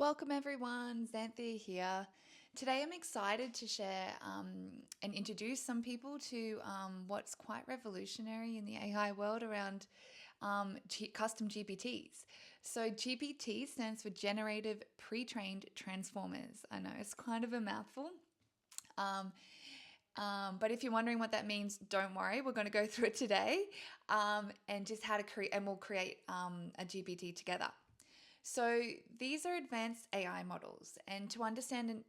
Welcome everyone, Xanthia here. Today I'm excited to share and introduce some people to what's quite revolutionary in the AI world around custom GPTs. So GPT stands for Generative Pre-trained Transformers. I know it's kind of a mouthful. But if you're wondering what that means, don't worry. We're going to go through it today and just how to create, and we'll create a GPT together. So these are advanced AI models, and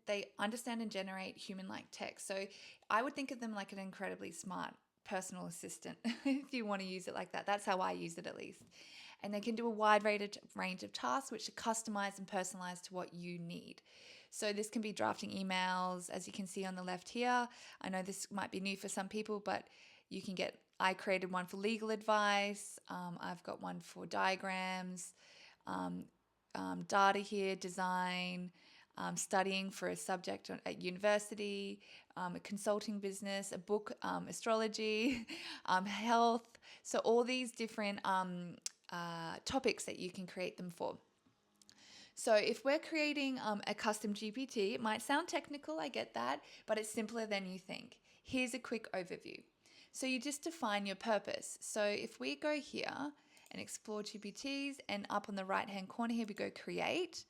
they understand and generate human-like text. So I would think of them like an incredibly smart personal assistant, if you want to use it like that. That's how I use it, at least. And they can do a wide range of tasks which are customized and personalized to what you need. So this can be drafting emails, as you can see on the left here. I know this might be new for some people, but I created one for legal advice. I've got one for diagrams, data here, design, studying for a subject at university, a consulting business, a book, astrology, health. So all these different topics that you can create them for. So if we're creating a custom GPT, it might sound technical, I get that, but it's simpler than you think. Here's a quick overview. So you just define your purpose. So if we go here and explore GPTs, and up on the right hand corner here we go create,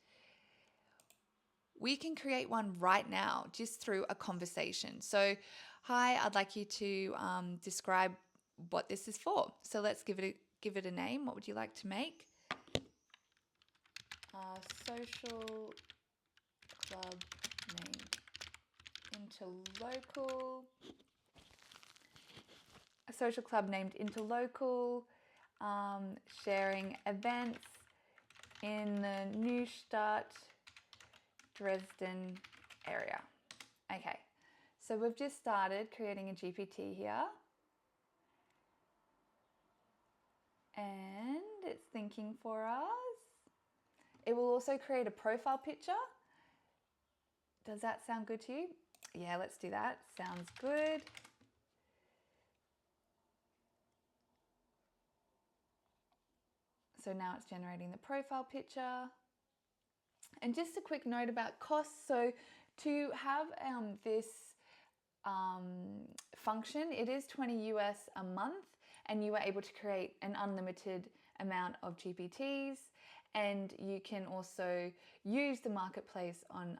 we can create one right now just through a conversation. So hi, I'd like you to describe what this is for. So let's give it a name. What would you like to make? Social club named Interlokal. A social club named Interlokal, sharing events in the Neustadt, Dresden area. Okay, so we've just started creating a GPT here. And it's thinking for us. It will also create a profile picture. Does that sound good to you? Yeah, let's do that. Sounds good. So now it's generating the profile picture. And just a quick note about costs. So to have this function, it is $20 US a month, and you are able to create an unlimited amount of GPTs. And you can also use the marketplace on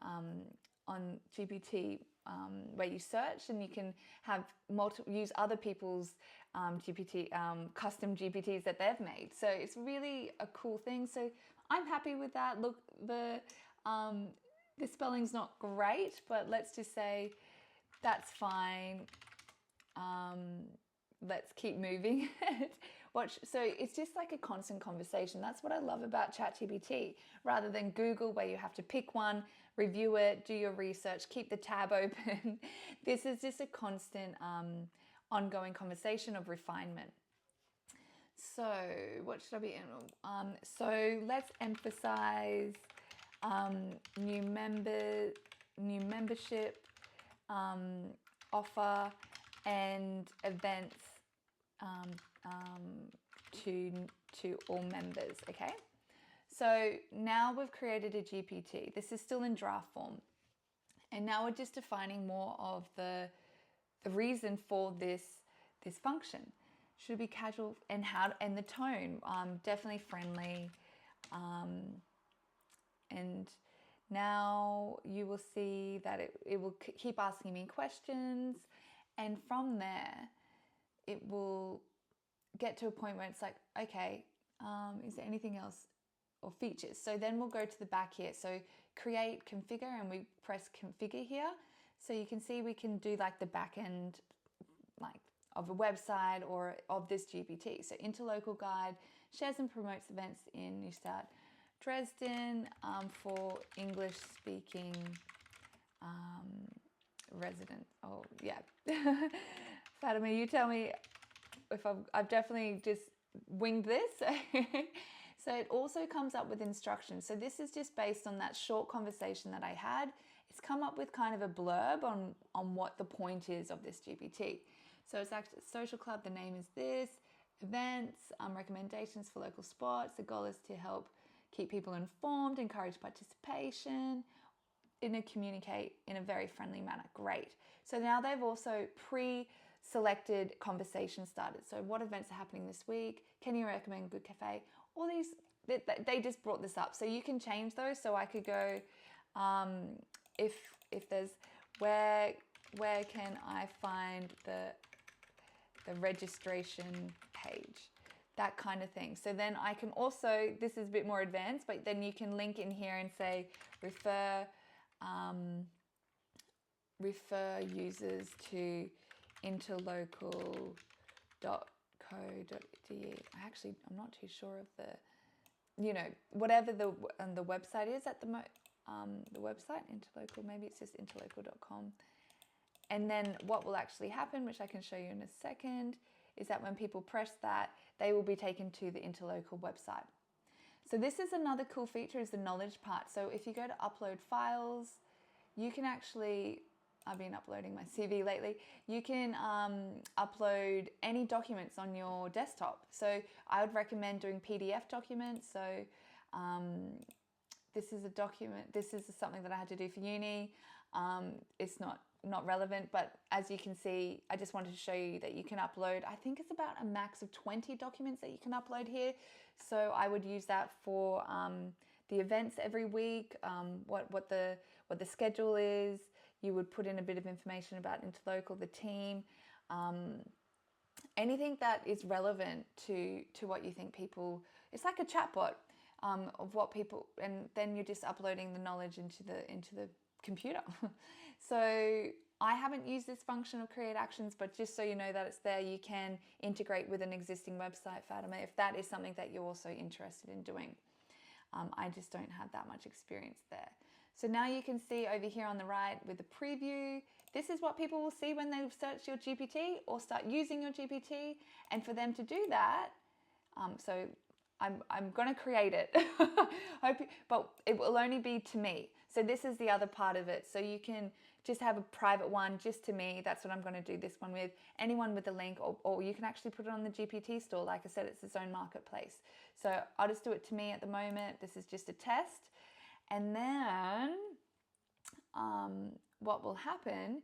GPT where you search, and you can have use other people's custom GPTs that they've made. So it's really a cool thing. So I'm happy with that. Look, the spelling's not great, but let's just say that's fine. Let's keep moving. So it's just like a constant conversation. That's what I love about ChatGPT, rather than Google where you have to pick one, review it, do your research, keep the tab open. This is just a constant ongoing conversation of refinement. So what should I be in? So let's emphasize new membership offer and events to all members. Okay, so now we've created a GPT. This is still in draft form, and now we're just defining more of the reason for this function. Should be casual, and the tone, definitely friendly. And now you will see that it will keep asking me questions, and from there it will get to a point where it's like, okay, is there anything else or features? So then we'll go to the back here. So create, configure, and we press configure here. So you can see we can do like the back end, like of a website or of this GPT. So Interlocal Guide shares and promotes events in Neustadt, Dresden for English speaking resident. Oh yeah. Fatima, you tell me if I've definitely just winged this. So it also comes up with instructions. So this is just based on that short conversation that I had. It's come up with kind of a blurb on what the point is of this GPT. So it's actually social club, the name is this, events, recommendations for local spots. The goal is to help keep people informed, encourage participation, communicate in a very friendly manner. Great. So now they've also pre-selected conversation starters. So what events are happening this week? Can you recommend a good cafe? All these, they just brought this up. So you can change those. So I could go, if there's, where can I find the registration page? That kind of thing. So then I can also, this is a bit more advanced, but then you can link in here and say refer users to interlokal.co.de. I'm not too sure of the, whatever the website is at the website, Interlokal, maybe it's just interlokal.com. And then what will actually happen, which I can show you in a second, is that when people press that, they will be taken to the Interlokal website. So this is another cool feature, is the knowledge part. So if you go to upload files, you can actually, I've been uploading my CV lately, you can upload any documents on your desktop. So I would recommend doing PDF documents. So this is a document, this is something that I had to do for uni. It's not relevant, but as you can see, I just wanted to show you that you can upload, I think it's about a max of 20 documents that you can upload here. So I would use that for the events every week, what the schedule is. You would put in a bit of information about Interlokal, the team, anything that is relevant to what you think people, it's like a chatbot of what people, and then you're just uploading the knowledge into the computer. So I haven't used this function of create actions, but just so you know that it's there, you can integrate with an existing website, Fatima, if that is something that you're also interested in doing. I just don't have that much experience there. So now you can see over here on the right with the preview, this is what people will see when they search your GPT or start using your GPT. And for them to do that, so I'm going to create it, but it will only be to me. So this is the other part of it. So you can just have a private one just to me. That's what I'm going to do this one with. Anyone with a link, or you can actually put it on the GPT store. Like I said, it's its own marketplace. So I'll just do it to me at the moment. This is just a test. And then what will happen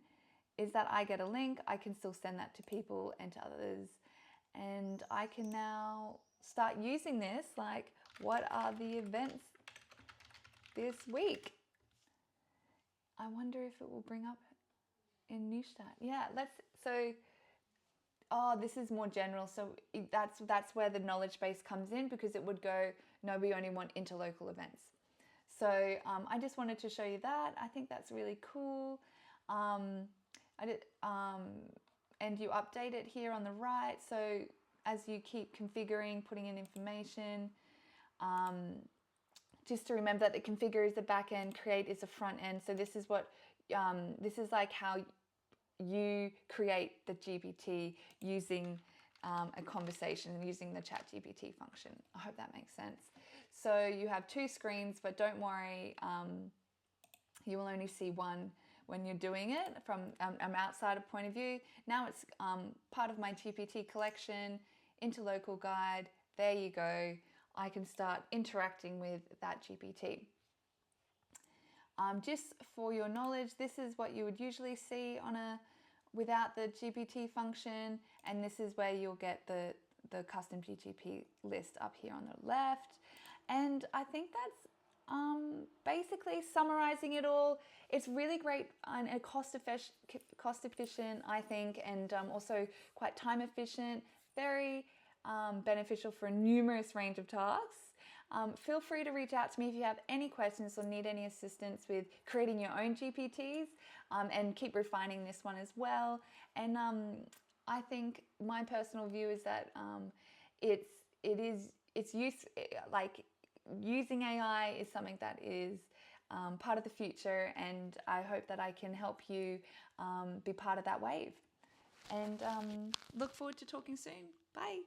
is that I get a link. I can still send that to people and to others. And I can now start using this, like, what are the events this week? I wonder if it will bring up in Neustadt. Yeah, this is more general. So that's where the knowledge base comes in, because it would go, no, we only want interlocal events. So I just wanted to show you that. I think that's really cool. And you update it here on the right. So as you keep configuring, putting in information, just to remember that the configure is the back end, create is the front end. So this is what, this is like how you create the GPT using a conversation, using the chat GPT function. I hope that makes sense. So you have two screens, but don't worry, you will only see one when you're doing it from an outsider point of view. Now it's part of my GPT collection, Interlokal guide. There you go. I can start interacting with that GPT. Just for your knowledge, this is what you would usually see without the GPT function, and this is where you'll get the custom GPT list up here on the left. And I think that's basically summarizing it all. It's really great and cost efficient, I think, and also quite time efficient, very beneficial for a numerous range of tasks. Feel free to reach out to me if you have any questions or need any assistance with creating your own GPTs, and keep refining this one as well. And I think my personal view is that using AI is something that is part of the future, and I hope that I can help you be part of that wave. And look forward to talking soon. Bye.